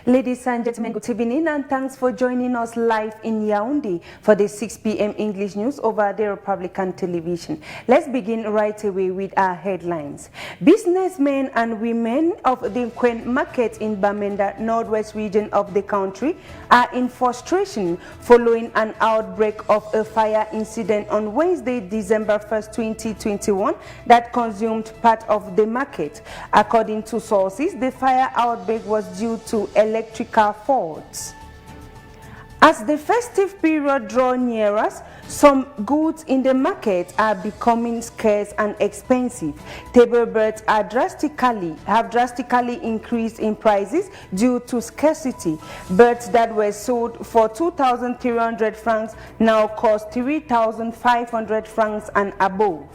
Ladies and gentlemen, good evening and thanks for joining us live in Yaoundé for the 6 p.m. English news over the Republican television. Let's begin right away with our headlines. Businessmen and women of the Kmer market in Bamenda, northwest region of the country, are in frustration following an outbreak of a fire incident on Wednesday, December 1st, 2021 that consumed part of the market. According to sources, the fire outbreak was due to electrical faults. As the festive period draws nearer, some goods in the market are becoming scarce and expensive. Table birds have drastically increased in prices due to scarcity. Birds that were sold for 2,300 francs now cost 3,500 francs and above.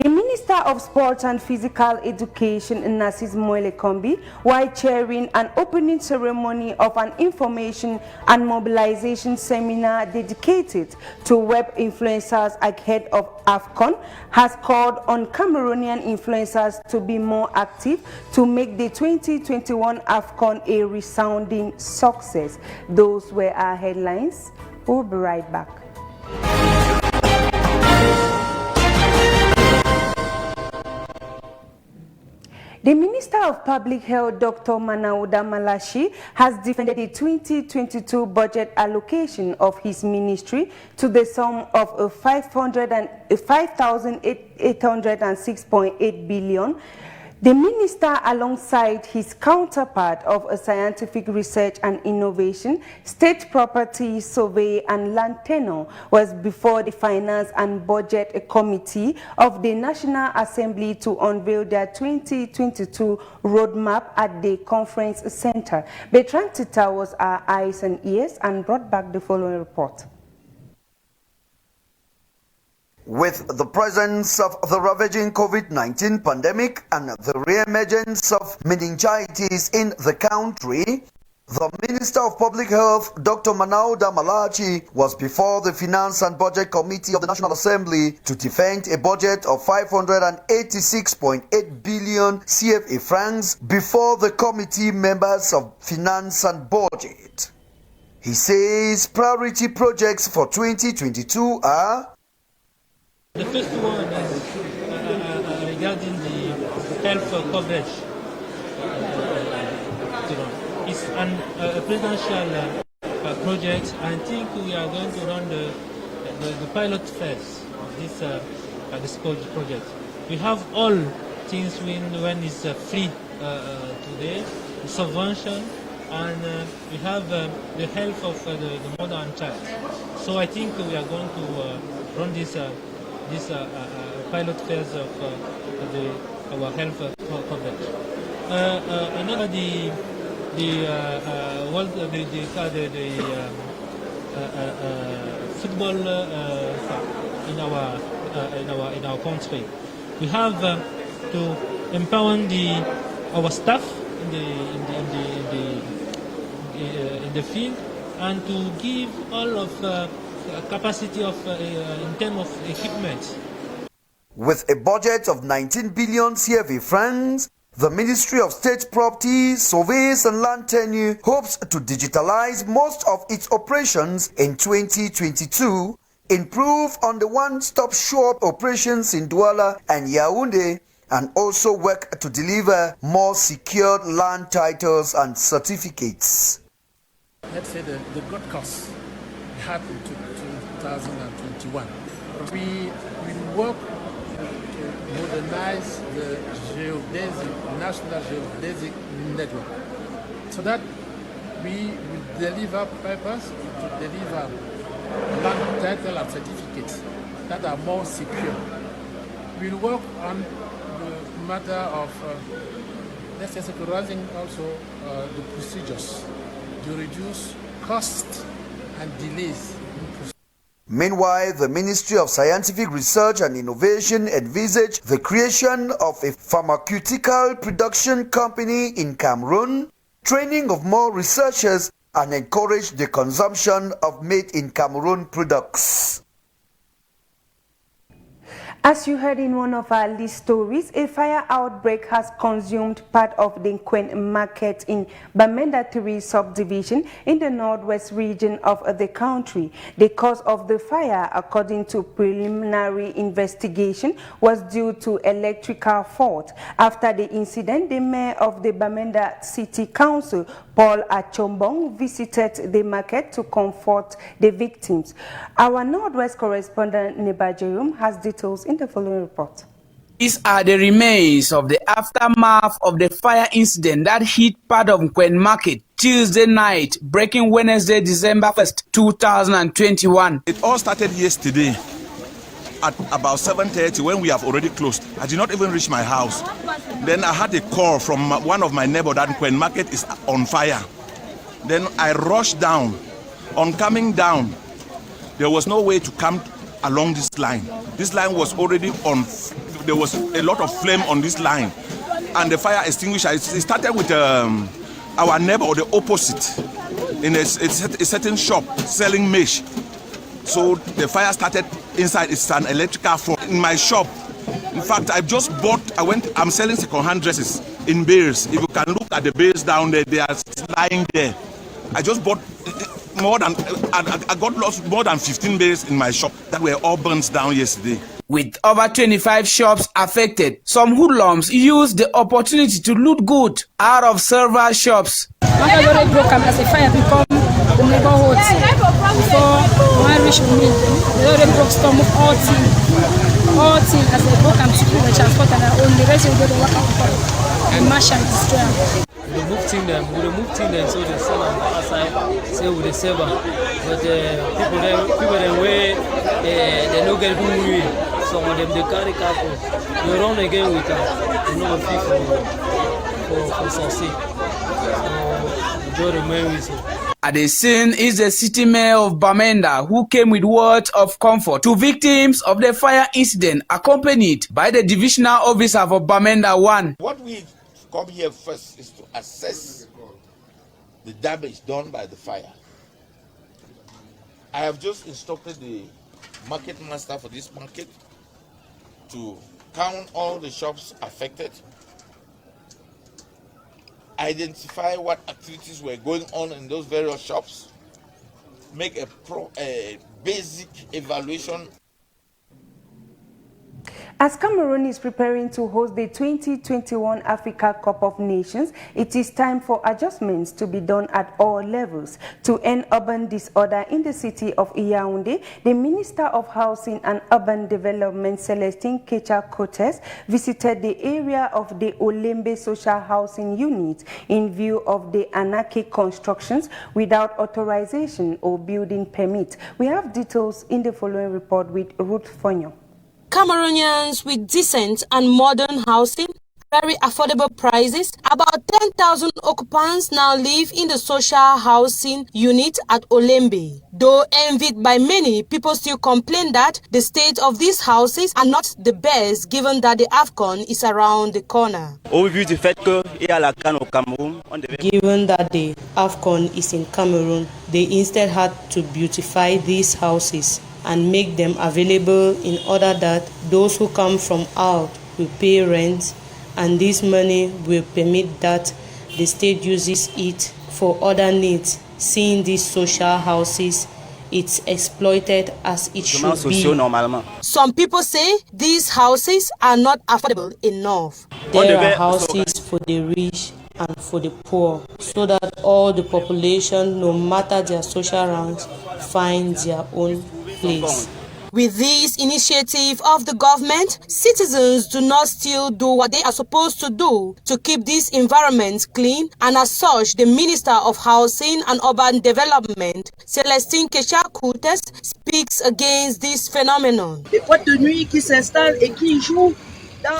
The Minister of Sports and Physical Education, Narcisse Moele-Kombi, while chairing an opening ceremony of an information and mobilization seminar dedicated to web influencers ahead of AFCON, has called on Cameroonian influencers to be more active to make the 2021 AFCON a resounding success. Those were our headlines. We'll be right back. The Minister of Public Health, Dr. Manauda Malachi, has defended the 2022 budget allocation of his ministry to the sum of 5,806.8 billion. The minister, alongside his counterpart of scientific research and innovation, state property, survey and land tenure, was before the Finance and Budget Committee of the National Assembly to unveil their 2022 roadmap at the conference center. Bertrand Tita was our eyes and ears and brought back the following report. With the presence of the ravaging COVID-19 pandemic and the re-emergence of meningitis in the country, the Minister of Public Health, Dr. Manauda Malachi, was before the Finance and Budget Committee of the National Assembly to defend a budget of 586.8 billion CFA francs before the committee members of Finance and Budget. He says priority projects for 2022 are: the first one is regarding the health coverage. It's a presidential project. I think we are going to run the pilot phase of this project. We have all things when it's free today, subvention, and we have the health of the mother and child. So I think we are going to run this pilot phase of our health coverage. Another football in our country. We have to empower our staff in the field and to give all of capacity of in terms of equipment. With a budget of 19 billion CFA francs, the Ministry of State Property, Surveys and Land Tenure hopes to digitalize most of its operations in 2022, improve on the one-stop shop operations in Douala and Yaoundé, and also work to deliver more secured land titles and certificates. Let's say the good cost happened to 2021. We work to modernize the national geodesic network so that we will deliver papers to deliver land title and certificates that are more secure. We'll work on the matter of let's say securing also the procedures to reduce costs and delays. Meanwhile, the Ministry of Scientific Research and Innovation envisaged the creation of a pharmaceutical production company in Cameroon, training of more researchers, and encourage the consumption of made in Cameroon products. As you heard in one of our lead stories, a fire outbreak has consumed part of the Kmer market in Bamenda 3 subdivision in the northwest region of the country. The cause of the fire, according to preliminary investigation, was due to electrical fault. After the incident, the mayor of the Bamenda City Council, Paul Achombong, visited the market to comfort the victims. Our northwest correspondent Neba Jerome has details in the following report. These are the remains of the aftermath of the fire incident that hit part of Kmer Market Tuesday night, breaking Wednesday, December 1st, 2021. It all started yesterday at about 7:30 when we have already closed. I did not even reach my house. Then I had a call from one of my neighbors that Kmer Market is on fire. Then I rushed down. On coming down, there was no way to come along this line. This line was already on, there was a lot of flame on this line. And the fire extinguisher, it started with our neighbor or the opposite in a certain shop selling mesh. So the fire started inside. It's an electrical fault. In my shop, in fact, I just bought, I'm selling second-hand dresses in bales. If you can look at the bales down there, they are lying there. I just bought I got lost more than 15 bales in my shop that were all burnt down yesterday. With over 25 shops affected, some hoodlums used the opportunity to loot good out of several shops. As the fire become the neighborhood, before one reach me, they already broke some of all things as they broke and took the transport and on the rest of the work out and mash and destroy. We remove them, so they sell on the outside, sell with the server. But people then way they don't get who some of them they carry cargo. They run again with for succeed. So they remain with it. At the scene is the city mayor of Bamenda, who came with words of comfort to victims of the fire incident, accompanied by the divisional officer for Bamenda 1. What we come here first is to assess the damage done by the fire. I have just instructed the market master for this market to count all the shops affected, identify what activities were going on in those various shops, make a basic evaluation. As Cameroon is preparing to host the 2021 Africa Cup of Nations, it is time for adjustments to be done at all levels. To end urban disorder in the city of Yaoundé, the Minister of Housing and Urban Development, Celestine Kecha-Cotes, visited the area of the Olembe Social Housing Unit in view of the anarchic constructions without authorization or building permit. We have details in the following report with Ruth Fonyo. Cameroonians with decent and modern housing, very affordable prices, about 10,000 occupants now live in the social housing unit at Olembe. Though envied by many, people still complain that the state of these houses are not the best given that the AFCON is around the corner. Given that the AFCON is in Cameroon, they instead had to beautify these houses and make them available in order that those who come from out will pay rent, and this money will permit that the state uses it for other needs. Seeing these social houses, it's exploited as it should be. Some people say these houses are not affordable enough. There are houses for the rich and for the poor, so that all the population, no matter their social ranks, find their own place. With this initiative of the government, citizens do not still do what they are supposed to do to keep this environment clean, and as such, the Minister of Housing and Urban Development, Celestine Kecha-Cotes, speaks against this phenomenon.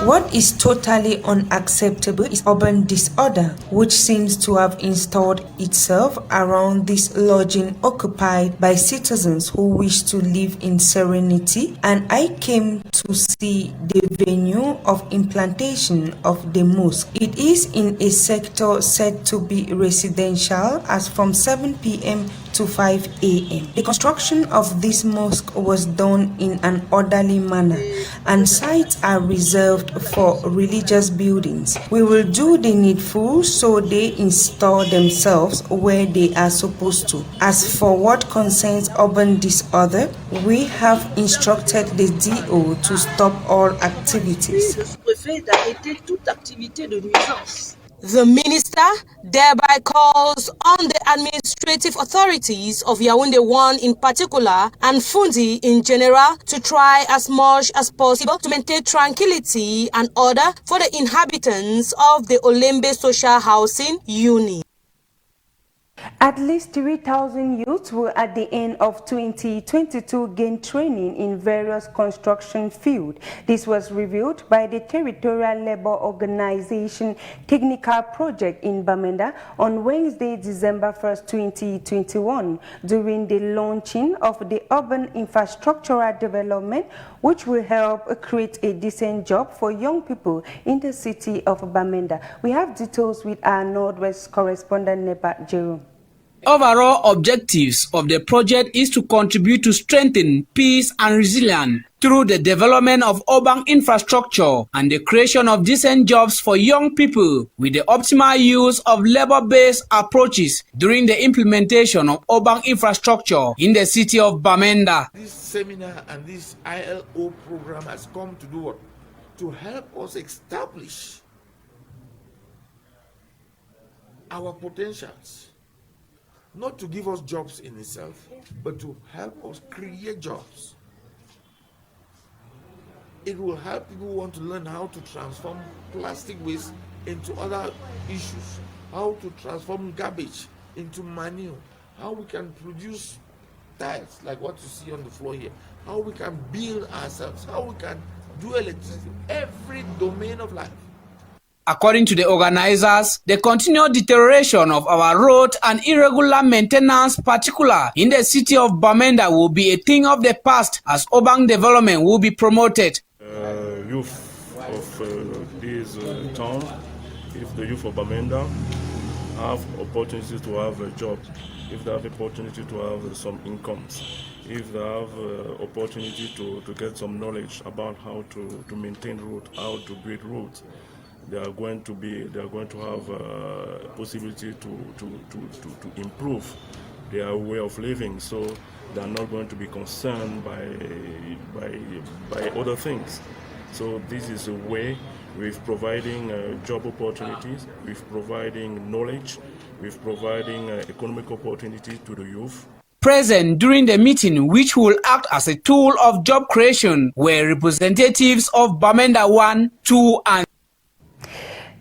What is totally unacceptable is urban disorder, which seems to have installed itself around this lodging occupied by citizens who wish to live in serenity, and I came to see the venue of implantation of the mosque. It is in a sector said to be residential, as from 7 p.m. to 5 a.m. The construction of this mosque was done in an orderly manner, and sites are reserved for religious buildings. We will do the needful so they install themselves where they are supposed to. As for what concerns urban disorder, we have instructed the DO to stop all activities. The minister thereby calls on the administrative authorities of Yaoundé 1 in particular and Fundi in general to try as much as possible to maintain tranquility and order for the inhabitants of the Olembe social housing unit. At least 3,000 youths will at the end of 2022 gain training in various construction fields. This was revealed by the Territorial Labour Organization Technical Project in Bamenda on Wednesday, December 1st, 2021, during the launching of the urban infrastructural development, which will help create a decent job for young people in the city of Bamenda. We have details with our Northwest correspondent, Nepa Jerome. Overall objectives of the project is to contribute to strengthen peace and resilience through the development of urban infrastructure and the creation of decent jobs for young people with the optimal use of labor-based approaches during the implementation of urban infrastructure in the city of Bamenda. This seminar and this ILO program has come to do what? To help us establish our potentials. Not to give us jobs in itself, but to help us create jobs. It will help people who want to learn how to transform plastic waste into other issues, how to transform garbage into manure, how we can produce tiles like what you see on the floor here, how we can build ourselves, how we can do electricity, every domain of life. According to the organizers, the continued deterioration of our road and irregular maintenance, particularly in the city of Bamenda, will be a thing of the past as urban development will be promoted. Youth of this town, if the youth of Bamenda have opportunity to have a job, if they have opportunity to have some incomes, if they have opportunity to get some knowledge about how to maintain road, how to build roads, they are going to have a possibility to improve their way of living, so they are not going to be concerned by other things. So this is a way with providing job opportunities, with providing knowledge, with providing economic opportunity to the youth. Present during the meeting, which will act as a tool of job creation, were representatives of Bamenda 1, 2 and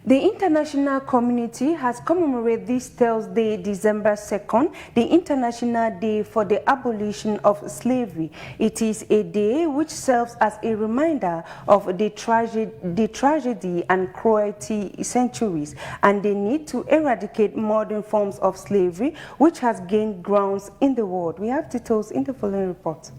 The international community has commemorated this Thursday, December 2nd, the International Day for the Abolition of Slavery. It is a day which serves as a reminder of the tragedy and cruelty centuries and the need to eradicate modern forms of slavery, which has gained grounds in the world. We have details in the following report.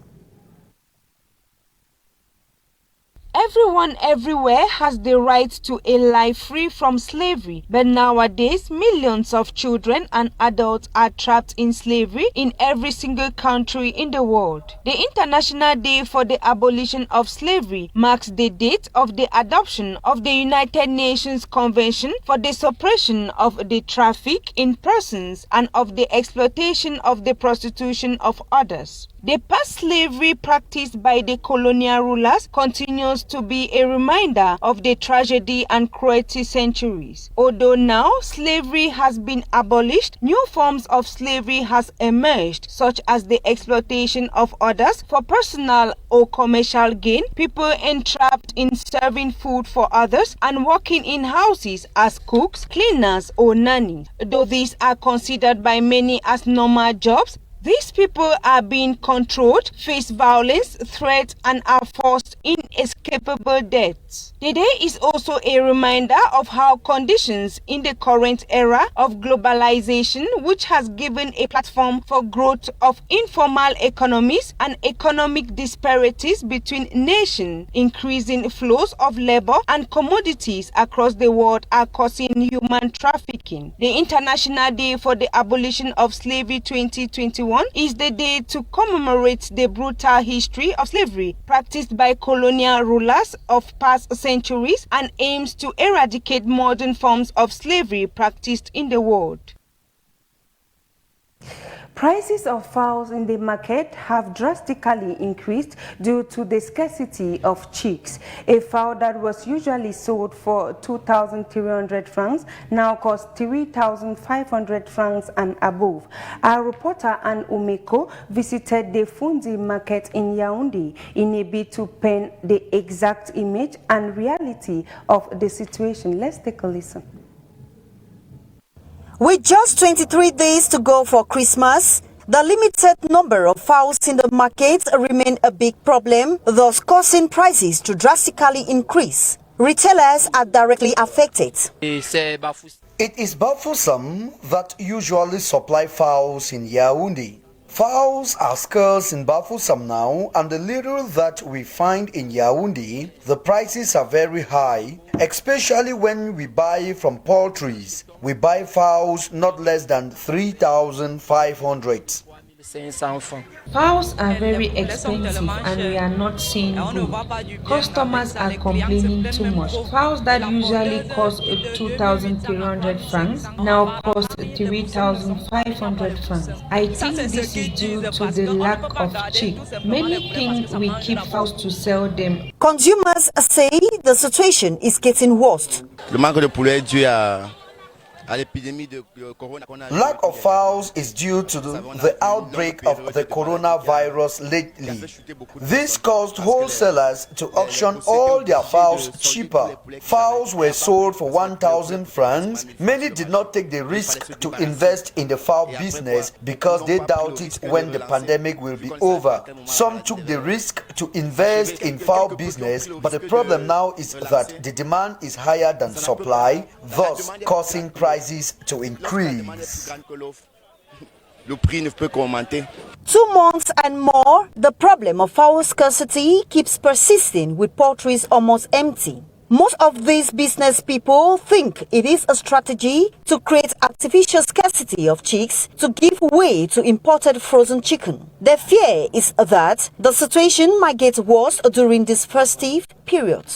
Everyone everywhere has the right to a life free from slavery, but nowadays millions of children and adults are trapped in slavery in every single country in the world. The International Day for the Abolition of Slavery marks the date of the adoption of the United Nations Convention for the Suppression of the Traffic in Persons and of the Exploitation of the Prostitution of Others. The past slavery practiced by the colonial rulers continues to be a reminder of the tragedy and cruelty centuries. Although now slavery has been abolished, new forms of slavery has emerged, such as the exploitation of others for personal or commercial gain, people entrapped in serving food for others, and working in houses as cooks, cleaners, or nannies. Though these are considered by many as normal jobs, These people are being controlled, face violence, threats, and are forced inescapable deaths. The day is also a reminder of how conditions in the current era of globalization, which has given a platform for growth of informal economies and economic disparities between nations, increasing flows of labor and commodities across the world are causing human trafficking. The International Day for the Abolition of Slavery 2021 is the day to commemorate the brutal history of slavery practiced by colonial rulers of past centuries and aims to eradicate modern forms of slavery practiced in the world. Prices of fowls in the market have drastically increased due to the scarcity of chicks. A fowl that was usually sold for 2,300 francs now costs 3,500 francs and above. Our reporter Anne Umeko visited the Fundi market in Yaoundé in a bid to paint the exact image and reality of the situation. Let's take a listen. With just 23 days to go for Christmas, the limited number of fowls in the market remain a big problem, thus causing prices to drastically increase. Retailers are directly affected. It is Bafoussam that usually supply fowls in Yaoundé. Fowls are scarce in Bafoussam now, and the little that we find in Yaoundé, the prices are very high, especially when we buy from poultries. We buy fowls not less than 3,500. Fowls are very expensive and we are not seeing good. Customers are complaining too much. Fowls that usually cost 2,300 francs now cost 3,500 francs. I think this is due to the lack of chicks. Many think we keep fowls to sell them. Consumers say the situation is getting worse. Lack of fowls is due to the outbreak of the coronavirus lately. This caused wholesalers to auction all their fowls cheaper. Fowls were sold for 1,000 francs. Many did not take the risk to invest in the fowl business because they doubted when the pandemic will be over. Some took the risk to invest in fowl business, but the problem now is that the demand is higher than supply, thus causing prices to increase. 2 months and more, the problem of fowl scarcity keeps persisting with poultries almost empty. Most of these business people think it is a strategy to create artificial scarcity of chicks to give way to imported frozen chicken. Their fear is that the situation might get worse during this festive period.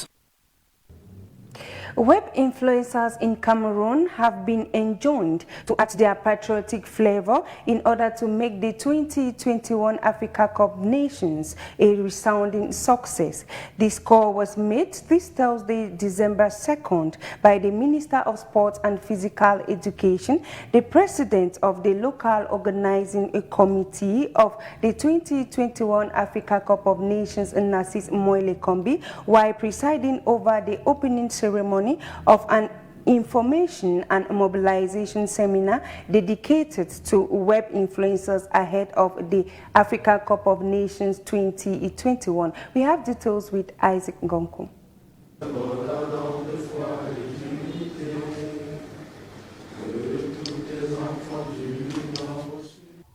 Web influencers in Cameroon have been enjoined to add their patriotic flavor in order to make the 2021 Africa Cup Nations a resounding success. This call was made this Thursday, December 2nd, by the Minister of Sport and Physical Education, the President of the local organizing committee of the 2021 Africa Cup of Nations, Narcisse Moile-Kombi, while presiding over the opening ceremony of an information and mobilization seminar dedicated to web influencers ahead of the Africa Cup of Nations 2021. We have details with Isaac Ngonku.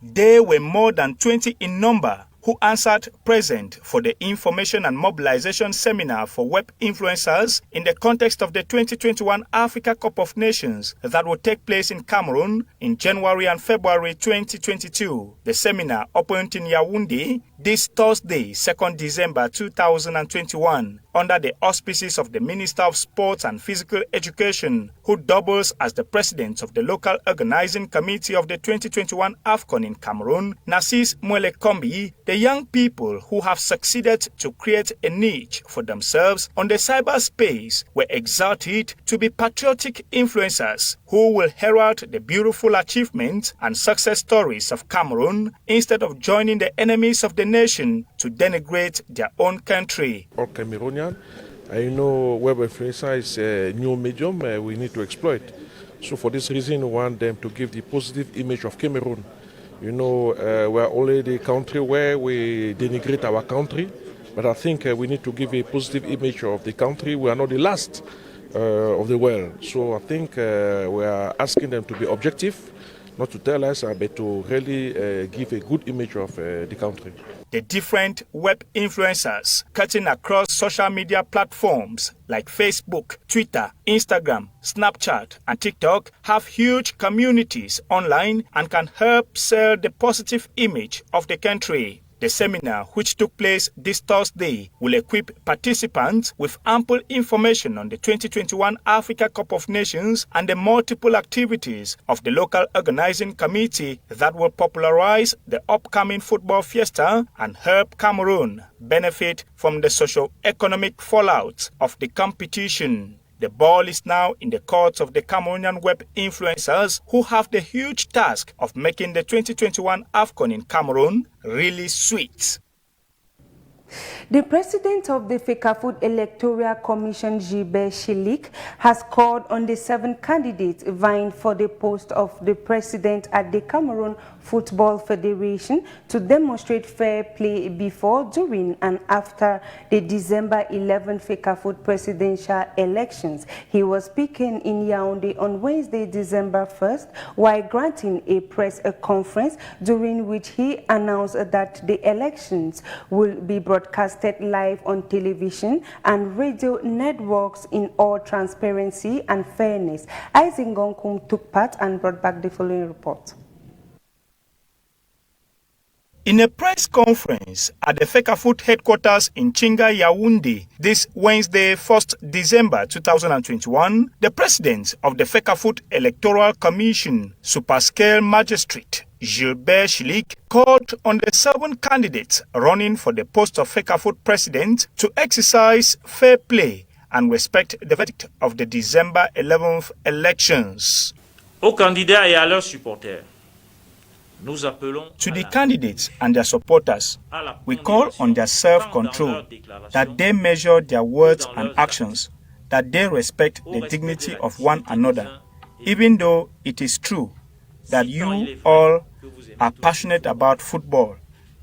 There were more than 20 in number who answered present for the information and mobilization seminar for web influencers in the context of the 2021 Africa Cup of Nations that will take place in Cameroon in January and February 2022. The seminar opened in Yaoundé this Thursday, 2nd December 2021, under the auspices of the Minister of Sports and Physical Education, who doubles as the president of the local organizing committee of the 2021 AFCON in Cameroon, Narcisse Moile-Kombi. The young people who have succeeded to create a niche for themselves on the cyberspace were exhorted to be patriotic influencers who will herald the beautiful achievements and success stories of Cameroon instead of joining the enemies of the nation to denigrate their own country. All Cameroonian, I know web influencer is a new medium we need to exploit. So for this reason, we want them to give the positive image of Cameroon You know, we're already a country where we denigrate our country, but I think we need to give a positive image of the country. We are not the last of the world. So I think we are asking them to be objective, not to tell us, but to really give a good image of the country. The different web influencers cutting across social media platforms like Facebook, Twitter, Instagram, Snapchat, and TikTok have huge communities online and can help sell the positive image of the country. The seminar, which took place this Thursday, will equip participants with ample information on the 2021 Africa Cup of Nations and the multiple activities of the local organizing committee that will popularize the upcoming football fiesta and help Cameroon benefit from the socio-economic fallout of the competition. The ball is now in the courts of the Cameroonian web influencers who have the huge task of making the 2021 AFCON in Cameroon really sweet. The president of the FECAFOOT Electoral Commission, Gilbert Chilik, has called on the 7 candidates vying for the post of the president at the Cameroon Football Federation to demonstrate fair play before, during, and after the December 11 FECAFOOT presidential elections. He was speaking in Yaoundé on Wednesday, December 1st, while granting a press conference during which he announced that the elections will be broadcasted live on television and radio networks in all transparency and fairness. Isaac Ngongkum took part and brought back the following report. In a press conference at the FECAFOOT headquarters in Chinga, Yaoundé, this Wednesday, 1st December 2021, the president of the FECAFOOT Electoral Commission, Superscale Magistrate, Gilbert Chilik, called on the 7 candidates running for the post of FECAFOOT president to exercise fair play and respect the verdict of the December 11th elections. Aux candidats et à leurs supporters, nous appelons to the candidates and their supporters, we call on their self-control, that they measure their words and actions, that they respect the dignity of one another, even though it is true that you all are passionate about football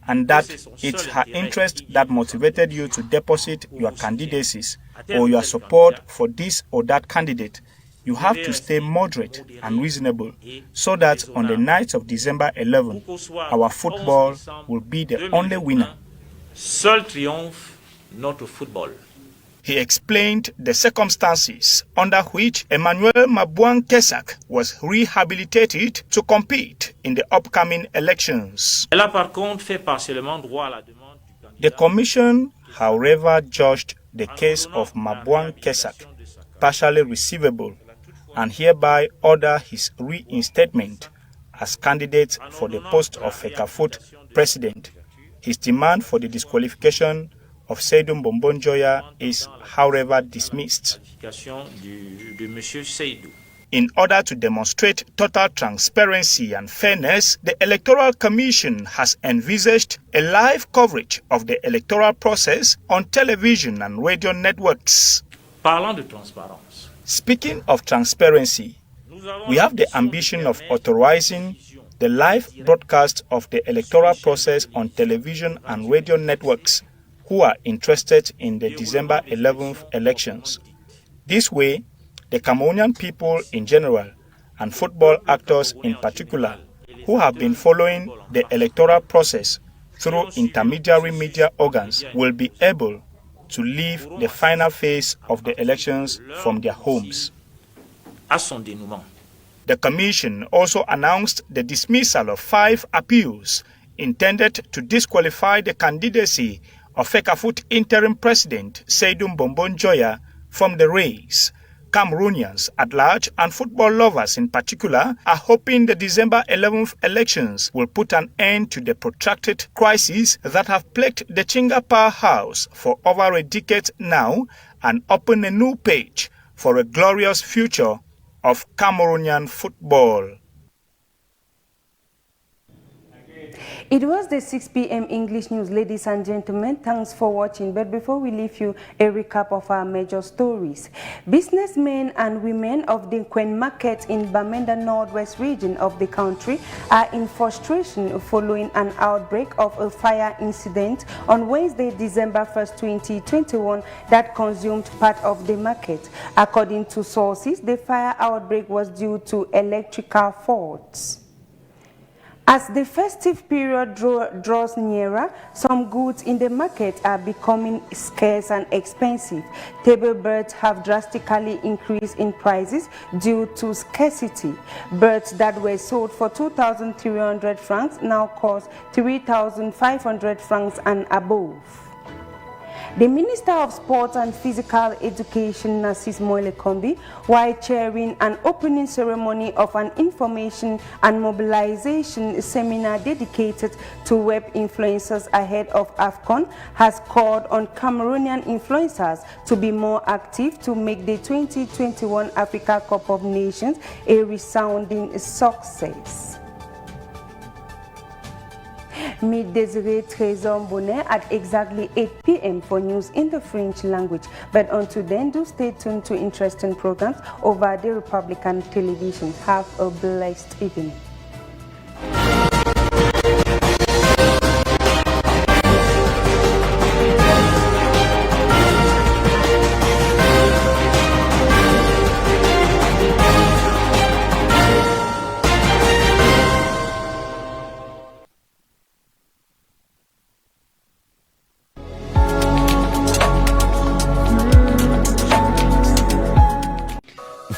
and that it's her interest that motivated you to deposit your candidacies or your support for this or that candidate. You have to stay moderate and reasonable so that on the night of December 11, our football will be the only winner. Seul triomphe notre football. He explained the circumstances under which Emmanuel Mabouan Kesak was rehabilitated to compete in the upcoming elections. The commission, however, judged the case of Mabouan Kesak partially receivable and hereby order his reinstatement as candidate for the post of FECAFOOT president. His demand for the disqualification of Seydou Bombonjoya is, however, dismissed. In order to demonstrate total transparency and fairness, the Electoral Commission has envisaged a live coverage of the electoral process on television and radio networks. Speaking of transparency, we have the ambition of authorizing the live broadcast of the electoral process on television and radio networks who are interested in the December 11th elections. This way, the Cameroonian people in general and football actors in particular who have been following the electoral process through intermediary media organs will be able to leave the final phase of the elections from their homes. The Commission also announced the dismissal of 5 appeals intended to disqualify the candidacy of FECAFOOT interim president Seydou Bombonjoya from the race. Cameroonians at large and football lovers in particular are hoping the December 11th elections will put an end to the protracted crises that have plagued the Chinga powerhouse for over a decade now and open a new page for a glorious future of Cameroonian football. It was the 6 p.m. English news, ladies and gentlemen. Thanks for watching. But before we leave you a recap of our major stories, businessmen and women of the Kmer market in Bamenda Northwest region of the country are in frustration following an outbreak of a fire incident on Wednesday, December 1st, 2021 that consumed part of the market. According to sources, the fire outbreak was due to electrical faults. As the festive period draws nearer, some goods in the market are becoming scarce and expensive. Table birds have drastically increased in prices due to scarcity. Birds that were sold for 2,300 francs now cost 3,500 francs and above. The Minister of Sports and Physical Education, Narcisse Moile-Kombi, while chairing an opening ceremony of an information and mobilization seminar dedicated to web influencers ahead of AFCON, has called on Cameroonian influencers to be more active to make the 2021 Africa Cup of Nations a resounding success. Meet Desiree Trésor Bonnet at exactly 8 p.m. for news in the French language. But until then, do stay tuned to interesting programs over the Republican television. Have a blessed evening.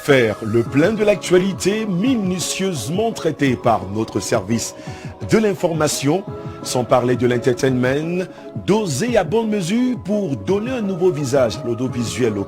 Faire le plein de l'actualité minutieusement traité par notre service de l'information, sans parler de l'entertainment, dosé à bonne mesure pour donner un nouveau visage à l'audiovisuel au